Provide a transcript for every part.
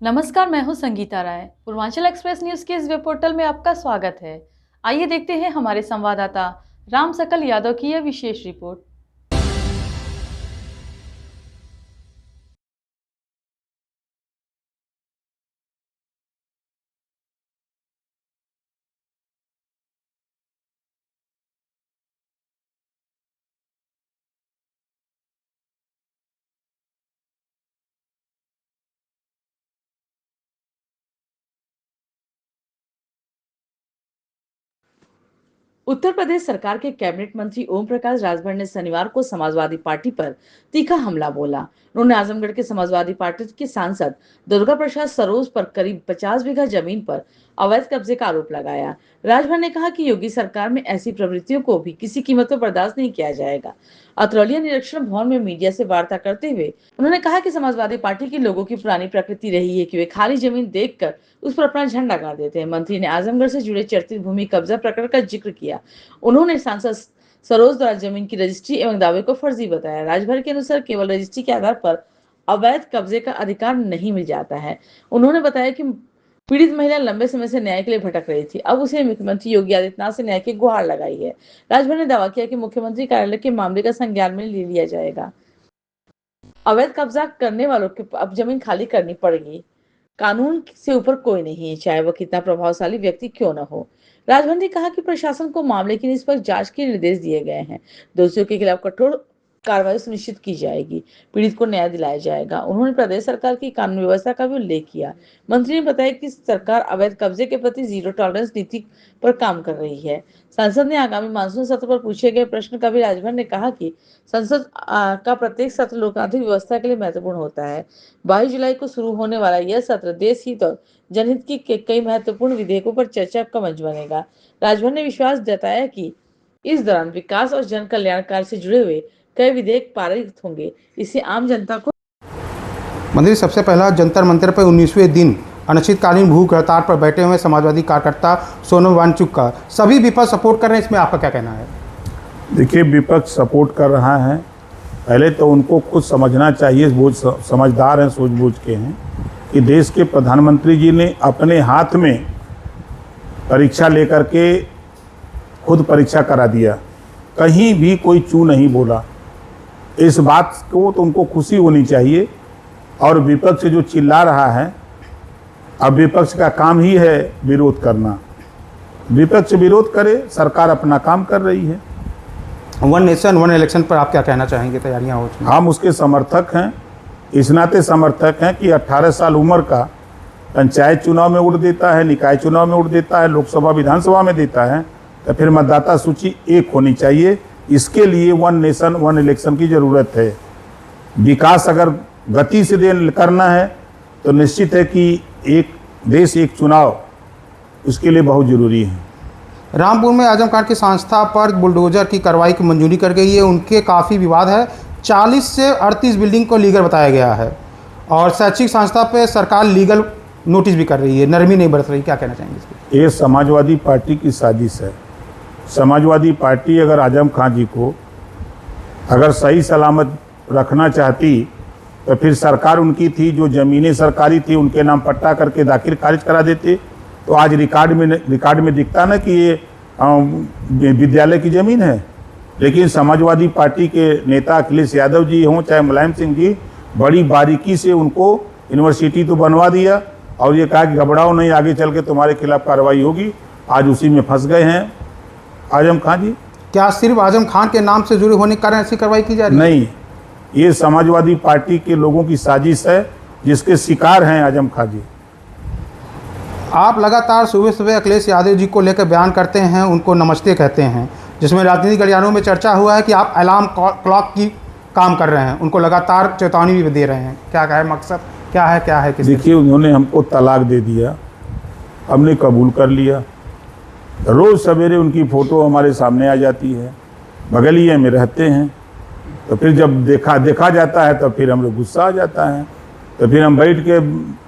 नमस्कार, मैं हूं संगीता राय। पूर्वांचल एक्सप्रेस न्यूज के इस वेब पोर्टल में आपका स्वागत है। आइए देखते हैं हमारे संवाददाता राम सकल यादव की यह विशेष रिपोर्ट। उत्तर प्रदेश सरकार के कैबिनेट मंत्री ओम प्रकाश राजभर ने शनिवार को समाजवादी पार्टी पर तीखा हमला बोला। उन्होंने आजमगढ़ के समाजवादी पार्टी के सांसद दुर्गा प्रसाद सरोज पर करीब 50 बीघा जमीन पर अवैध कब्जे का आरोप लगाया। राजभर ने कहा कि योगी सरकार में ऐसी प्रवृत्तियों को भी किसी कीमत पर बर्दाश्त नहीं किया जाएगा। अतरौलिया निरीक्षण भवन में मीडिया से वार्ता करते हुए उन्होंने कहा कि समाजवादी पार्टी के लोगों की पुरानी प्रकृति रही है कि वे खाली जमीन देखकर उस पर अपना झंडा गाड़ देते हैं। मंत्री ने आजमगढ़ से जुड़े चर्चित भूमि कब्जा प्रकरण का जिक्र किया। उन्होंने सांसद सरोज द्वारा जमीन की रजिस्ट्री एवं दावे को फर्जी बताया। राजभर के अनुसार केवल रजिस्ट्री के आधार पर अवैध कब्जे का अधिकार नहीं मिल जाता है। उन्होंने बताया कि पीड़ित महिला लंबे समय से न्याय के लिए भटक रही थी, अब उसे मुख्यमंत्री योगी आदित्यनाथ से न्याय की गुहार लगाई है। राजभर ने दावा किया कि मुख्यमंत्री कार्यालय के मामले का संज्ञान में ले लिया जाएगा। अवैध कब्जा करने वालों को अब जमीन खाली करनी पड़ेगी। कानून से ऊपर कोई नहीं है, चाहे वह कितना प्रभावशाली व्यक्ति क्यों न हो। राजभर ने कहा कि प्रशासन को मामले की निष्पक्ष जांच के निर्देश दिए गए हैं। दोषियों के खिलाफ कठोर कार्रवाई सुनिश्चित की जाएगी, पीड़ित को न्याय दिलाया जाएगा। उन्होंने प्रदेश सरकार की कानून व्यवस्था का भी उल्लेख किया। मंत्री ने बताया कि सरकार अवैध कब्जे के प्रति जीरो टॉलरेंस नीति पर काम कर रही है। संसद ने आगामी मानसून सत्र पर पूछे गए प्रश्न का भी राजभर ने कहा कि संसद का प्रत्येक सत्र लोकतांत्रिक व्यवस्था के लिए महत्वपूर्ण होता है। 22 जुलाई को शुरू होने वाला यह सत्र देश हित और जनहित के कई महत्वपूर्ण विधेयकों पर चर्चा का मंच बनेगा। राजभर ने विश्वास जताया कि इस दौरान विकास और जन कल्याण कार्य से जुड़े हुए कई विधेयक पारित होंगे। इससे आम जनता को मंत्री सबसे पहला जंतर मंतर पर 19वें दिन अनिश्चितकालीन भूख हड़ताल पर बैठे हुए समाजवादी कार्यकर्ता सोनम वांगचुक का सभी विपक्ष सपोर्ट कर रहे हैं, इसमें आपका क्या कहना है? देखिए, विपक्ष सपोर्ट कर रहा है। पहले तो उनको खुद समझना चाहिए, वो समझदार हैं, सूझबूझ के हैं कि देश के प्रधानमंत्री जी ने अपने हाथ में परीक्षा लेकर के खुद परीक्षा करा दिया, कहीं भी कोई चू नहीं बोला। इस बात को तो उनको खुशी होनी चाहिए। और विपक्ष जो चिल्ला रहा है, अब विपक्ष का काम ही है विरोध करना। विपक्ष विरोध करे, सरकार अपना काम कर रही है। वन नेशन वन इलेक्शन पर आप क्या कहना चाहेंगे? तैयारियां हो चुकी हैं? हम उसके समर्थक हैं, इस नाते समर्थक हैं कि 18 साल उम्र का पंचायत चुनाव में वोट देता है, निकाय चुनाव में वोट देता है, लोकसभा विधानसभा में देता है, तो फिर मतदाता सूची एक होनी चाहिए। इसके लिए वन नेशन वन इलेक्शन की ज़रूरत है। विकास अगर गति से करना है तो निश्चित है कि एक देश एक चुनाव उसके लिए बहुत ज़रूरी है। रामपुर में आजम खान की संस्था पर बुलडोजर की कार्रवाई की मंजूरी कर गई है, उनके काफ़ी विवाद है। 40 से 38 बिल्डिंग को लीगल बताया गया है और शैक्षिक संस्था पर सरकार लीगल नोटिस भी कर रही है, नरमी नहीं बरत रही। क्या कहना चाहेंगे इस पर? ये समाजवादी पार्टी की साजिश है। समाजवादी पार्टी अगर आजम खान जी को अगर सही सलामत रखना चाहती तो फिर सरकार उनकी थी, जो ज़मीनें सरकारी थी उनके नाम पट्टा करके दाखिल खारिज करा देते, तो आज रिकॉर्ड में दिखता ना कि ये विद्यालय की ज़मीन है। लेकिन समाजवादी पार्टी के नेता अखिलेश यादव जी हों चाहे मुलायम सिंह जी, बड़ी बारीकी से उनको यूनिवर्सिटी तो बनवा दिया और ये कहा कि घबराओ नहीं, आगे चल के तुम्हारे खिलाफ कार्रवाई होगी। आज उसी में फंस गए हैं आजम खान जी। क्या सिर्फ आजम खान के नाम से जुड़े होने के कारण ऐसी कार्रवाई की जा रही है? नहीं, ये समाजवादी पार्टी के लोगों की साजिश है जिसके शिकार हैं आजम खान जी। आप लगातार सुबह सुबह अखिलेश यादव जी को लेकर बयान करते हैं, उनको नमस्ते कहते हैं, जिसमें राजनीतिक गलियारों में चर्चा हुआ है कि आप अलार्म क्लॉक की काम कर रहे हैं, उनको लगातार चेतावनी भी दे रहे हैं। क्या है मकसद, क्या है? देखिए, उन्होंने हमको तलाक दे दिया, हमने कबूल कर लिया। रोज़ सवेरे उनकी फ़ोटो हमारे सामने आ जाती है, बगलिए में रहते हैं। तो फिर जब देखा जाता है तो फिर हम लोग गुस्सा आ जाता है, तो फिर हम बैठ के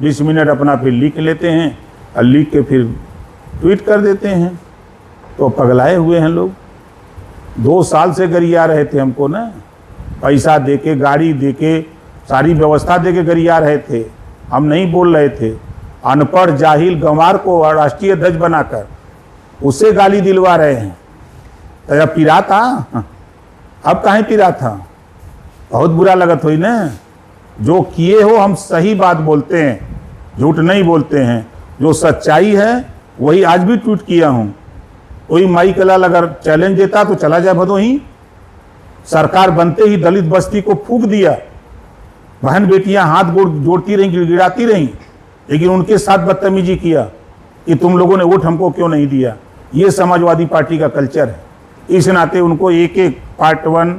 20 मिनट अपना फिर लिख लेते हैं और लिख के फिर ट्वीट कर देते हैं। तो पगलाए हुए हैं लोग। 2 साल से गरिया रहे थे हमको ना, पैसा दे के, गाड़ी दे के, सारी व्यवस्था दे के गरिया रहे थे। हम नहीं बोल रहे थे। अनपढ़ जाहिल गंवार को राष्ट्रीय अध्यक्ष बनाकर उससे गाली दिलवा रहे हैं। तो जब पिरा था, अब कहाँ पिरा था? बहुत बुरा लगत हुई ना। जो किए हो हम सही बात बोलते हैं, झूठ नहीं बोलते हैं। जो सच्चाई है वही आज भी ट्वीट किया हूँ। कोई माई कलाल अगर चैलेंज देता तो चला जाए भदोही। सरकार बनते ही दलित बस्ती को फूंक दिया। बहन बेटियां हाथ गोड़ जोड़ती रहीं, गिड़गिड़ाती रहीं, लेकिन उनके साथ बदतमीजी किया कि तुम लोगों ने वोट हमको क्यों नहीं दिया। ये समाजवादी पार्टी का कल्चर है। इस नाते उनको एक एक पार्ट 1,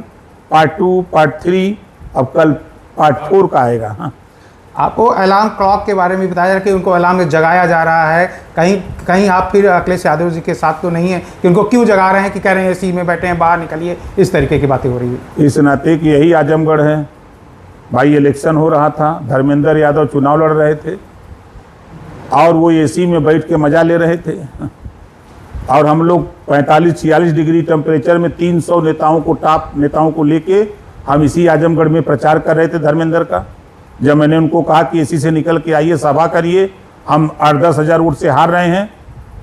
पार्ट 2, पार्ट 3, अब कल पार्ट 4 का आएगा। हाँ, आपको अलार्म क्लॉक के बारे में बताया कि उनको अलार्म में जगाया जा रहा है। कहीं कहीं आप फिर अखिलेश यादव जी के साथ तो नहीं है कि उनको क्यों जगा रहे हैं, कि कह रहे हैं एसी में बैठे हैं, बाहर निकलिए, इस तरीके की बातें हो रही है। इस नाते कि यही आजमगढ़ है। भाई इलेक्शन हो रहा था, धर्मेंद्र यादव चुनाव लड़ रहे थे और वो एसी में बैठ के मजा ले रहे थे। और हम लोग 45-46 डिग्री टेम्परेचर में 300 नेताओं को, टॉप नेताओं को लेके हम इसी आजमगढ़ में प्रचार कर रहे थे धर्मेंद्र का। जब मैंने उनको कहा कि एसी से निकल के आइए, सभा करिए, हम 8-10 हज़ार वोट से हार रहे हैं,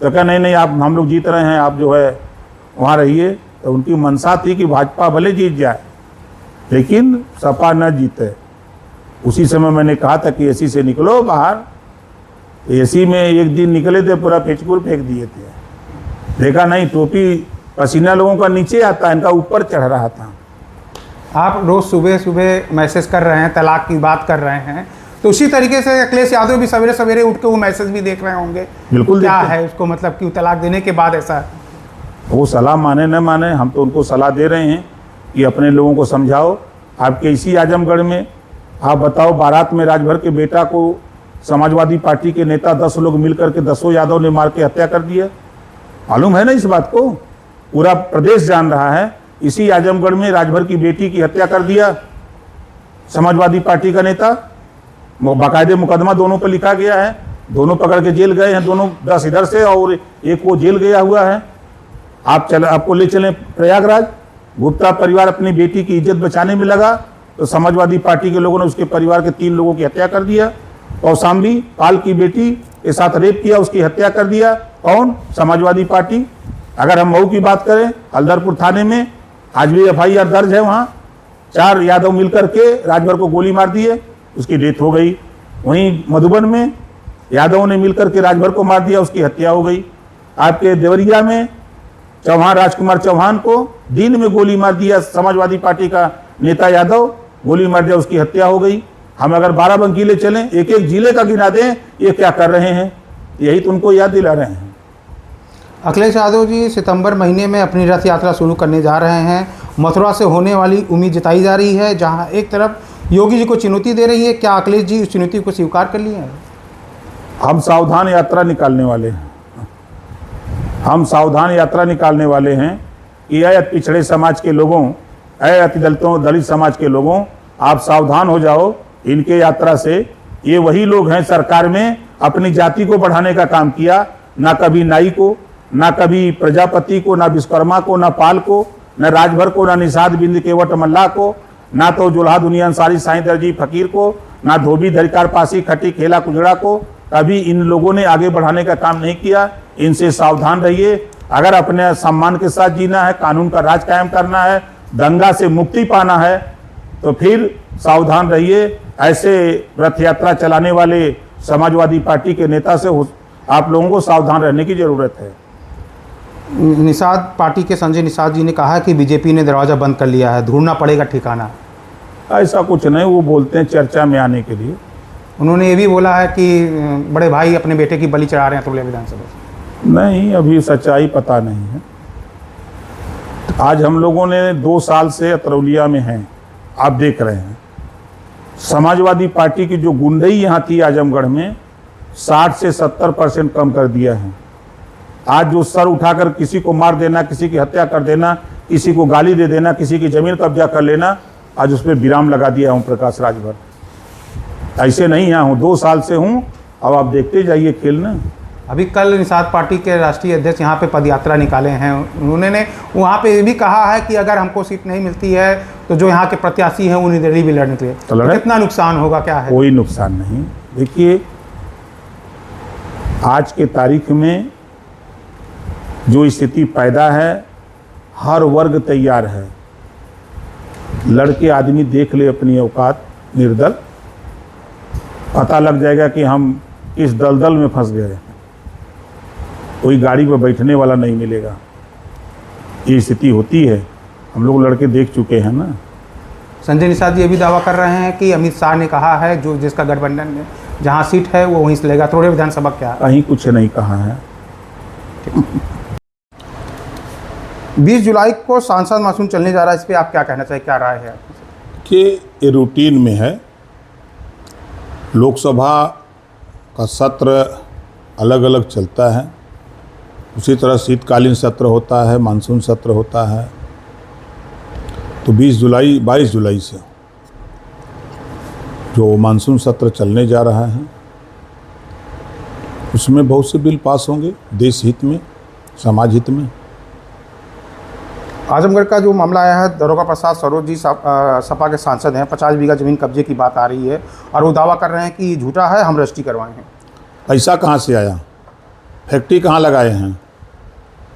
तो कहा नहीं नहीं, आप हम लोग जीत रहे हैं, आप जो है वहाँ रहिए। तो उनकी मंशा थी कि भाजपा भले जीत जाए लेकिन सपा न जीते। उसी समय मैंने कहा था कि एसी से निकलो बाहर। एसी में एक दिन निकले थे, पूरा पेचकुर फेंक दिए थे। देखा नहीं, टोपी पसीना लोगों का नीचे आता है, इनका ऊपर चढ़ रहा था। आप रोज़ सुबह सुबह मैसेज कर रहे हैं, तलाक की बात कर रहे हैं, तो उसी तरीके से अखिलेश यादव भी सवेरे सवेरे उठ के वो मैसेज भी देख रहे होंगे। बिल्कुल क्या देखते हैं। है उसको, मतलब क्यों तलाक देने के बाद ऐसा? वो सलाह माने न माने, हम तो उनको सलाह दे रहे हैं कि अपने लोगों को समझाओ। आपके इसी आजमगढ़ में आप बताओ, बारात में राजभर के बेटा को समाजवादी पार्टी के नेता 10 लोग मिलकर के 10 यादव ने मार के हत्या कर दिया। मालूम है ना इस बात को? पूरा प्रदेश जान रहा है। इसी आजमगढ़ में राजभर की बेटी की हत्या कर दिया समाजवादी पार्टी का नेता। बाकायदे मुकदमा दोनों पर लिखा गया है, दोनों पकड़ के जेल गए हैं, दोनों 10 इधर से और एक वो जेल गया हुआ है। आपको ले चलें प्रयागराज। गुप्ता परिवार अपनी बेटी की इज्जत बचाने में लगा तो समाजवादी पार्टी के लोगों ने उसके परिवार के 3 लोगों की हत्या कर दिया। कौशाम्बी पाल की बेटी के साथ रेप किया, उसकी हत्या कर दिया। कौन? समाजवादी पार्टी। अगर हम मऊ की बात करें, हल्दरपुर थाने में आज भी FIR दर्ज है। वहाँ 4 यादव मिलकर के राजभर को गोली मार दिए, उसकी डेथ हो गई। वहीं मधुबन में यादवों ने मिलकर के राजभर को मार दिया, उसकी हत्या हो गई। आपके देवरिया में चौहान, राजकुमार चौहान को दिन में गोली मार दिया, समाजवादी पार्टी का नेता यादव, गोली मार दिया, उसकी हत्या हो गई। हम अगर 12 ले चलें, एक एक जिले का गिना दें, ये क्या कर रहे हैं, यही तो उनको याद दिला रहे हैं। अखिलेश यादव जी सितंबर महीने में अपनी रथ यात्रा शुरू करने जा रहे हैं। मथुरा से होने वाली उम्मीद जताई जा रही है, जहां एक तरफ योगी जी को चुनौती दे रही है। क्या अखिलेश जी उस चुनौती को स्वीकार कर लिए हैं? हम सावधान यात्रा निकालने वाले हैं। हम सावधान यात्रा निकालने वाले हैं कि ऐ पिछड़े समाज के लोगों, ऐ अति दलित समाज के लोगों, आप सावधान हो जाओ इनके यात्रा से। ये वही लोग हैं सरकार में अपनी जाति को बढ़ाने का काम किया, ना कभी नाई को, ना कभी प्रजापति को, ना विश्वकर्मा को, ना पाल को, ना राजभर को, ना निषाद बिंद केवट मल्ला को, ना तो जुल्हा दुनिया अंसारी साईं दर्जी फकीर को, ना धोबी धरिकार पासी खटी खेला कुजड़ा को। कभी इन लोगों ने आगे बढ़ाने का काम नहीं किया। इनसे सावधान रहिए। अगर अपने सम्मान के साथ जीना है, कानून का राज कायम करना है, दंगा से मुक्ति पाना है, तो फिर सावधान रहिए। ऐसे रथ यात्रा चलाने वाले समाजवादी पार्टी के नेता से आप लोगों को सावधान रहने की जरूरत है। निषाद पार्टी के संजय निषाद जी ने कहा कि बीजेपी ने दरवाज़ा बंद कर लिया है, ढूंढना पड़ेगा ठिकाना। ऐसा कुछ नहीं, वो बोलते हैं चर्चा में आने के लिए। उन्होंने ये भी बोला है कि बड़े भाई अपने बेटे की बलि चढ़ा रहे हैं तुरलिया विधानसभा। नहीं, अभी सच्चाई पता नहीं है। आज हम लोगों ने 2 साल से अतरौलिया में हैं, आप देख रहे हैं। समाजवादी पार्टी की जो गुंडई यहाँ थी आजमगढ़ में, 60 से 70% कम कर दिया है। आज जो सर उठाकर किसी को मार देना, किसी की हत्या कर देना, किसी को गाली दे देना, किसी की जमीन कब्जा कर लेना, आज उस पर विराम लगा दिया ओम प्रकाश राजभर। ऐसे नहीं यहाँ हूँ, 2 साल से हूँ। अब आप देखते जाइए खेल ना। अभी कल निषाद पार्टी के राष्ट्रीय अध्यक्ष यहाँ पे पदयात्रा निकाले हैं। उन्होंने वहाँ पे ये भी कहा है कि अगर हमको सीट नहीं मिलती है तो जो यहाँ के प्रत्याशी हैं उन्हें भी लड़ने के लिए। तो लड़े। कितना नुकसान होगा, क्या है? कोई नुकसान नहीं, देखिए, आज के तारीख में जो स्थिति पैदा है, हर वर्ग तैयार है। लड़के आदमी देख ले अपनी औकात निर्दल, पता लग जाएगा कि हम इस दलदल में फंस गए, कोई गाड़ी पर बैठने वाला नहीं मिलेगा। ये स्थिति होती है, हम लोग लड़के देख चुके हैं ना। संजय निषाद जी ये भी दावा कर रहे हैं कि अमित शाह ने कहा है जो जिसका गठबंधन में जहां सीट है वो वहीं से लेगा। थोड़े विधानसभा क्या कहीं कुछ नहीं कहा है। 20 जुलाई को सांसद मानसून चलने जा रहा है, इस पे आप क्या कहना चाहिए, क्या राय है कि ये रूटीन में है। लोकसभा का सत्र अलग अलग चलता है, उसी तरह शीतकालीन सत्र होता है, मानसून सत्र होता है। तो 22 जुलाई से जो मानसून सत्र चलने जा रहा है उसमें बहुत से बिल पास होंगे, देश हित में, समाज हित में। आजमगढ़ का जो मामला आया है, दरोगा प्रसाद सरोज जी सपा के सांसद हैं, 50 बीघा जमीन कब्जे की बात आ रही है और वो दावा कर रहे हैं कि झूठा है, हम रजिस्ट्री करवाए हैं। पैसा कहाँ से आया, फैक्ट्री कहाँ लगाए हैं,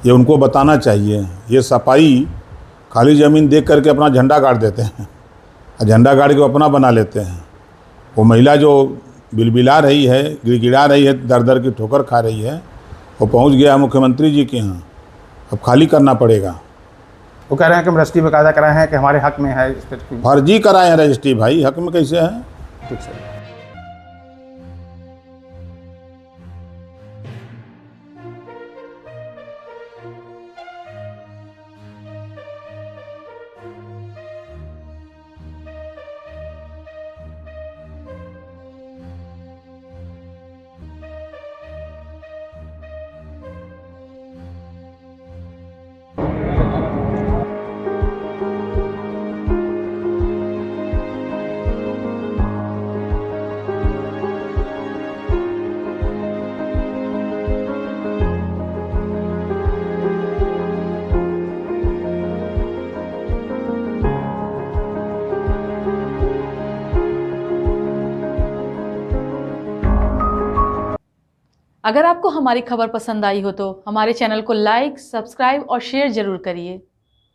ये उनको बताना चाहिए। ये सपाई खाली ज़मीन देख करके अपना झंडा गाड़ देते हैं और झंडा गाड़ के अपना बना लेते हैं। वो महिला जो बिलबिला रही है, गिड़गिड़ा रही है, दर दर की ठोकर खा रही है, वो पहुंच गया मुख्यमंत्री जी के यहाँ, अब खाली करना पड़ेगा। वो कह रहे हैं कि हम रजिस्ट्री बाकायदा कराए हैं कि हमारे हक में है। इस पर फर्जी कराए हैं रजिस्ट्री, भाई हक में कैसे है। ठीक सर। अगर आपको हमारी खबर पसंद आई हो तो हमारे चैनल को लाइक, सब्सक्राइब और शेयर जरूर करिए।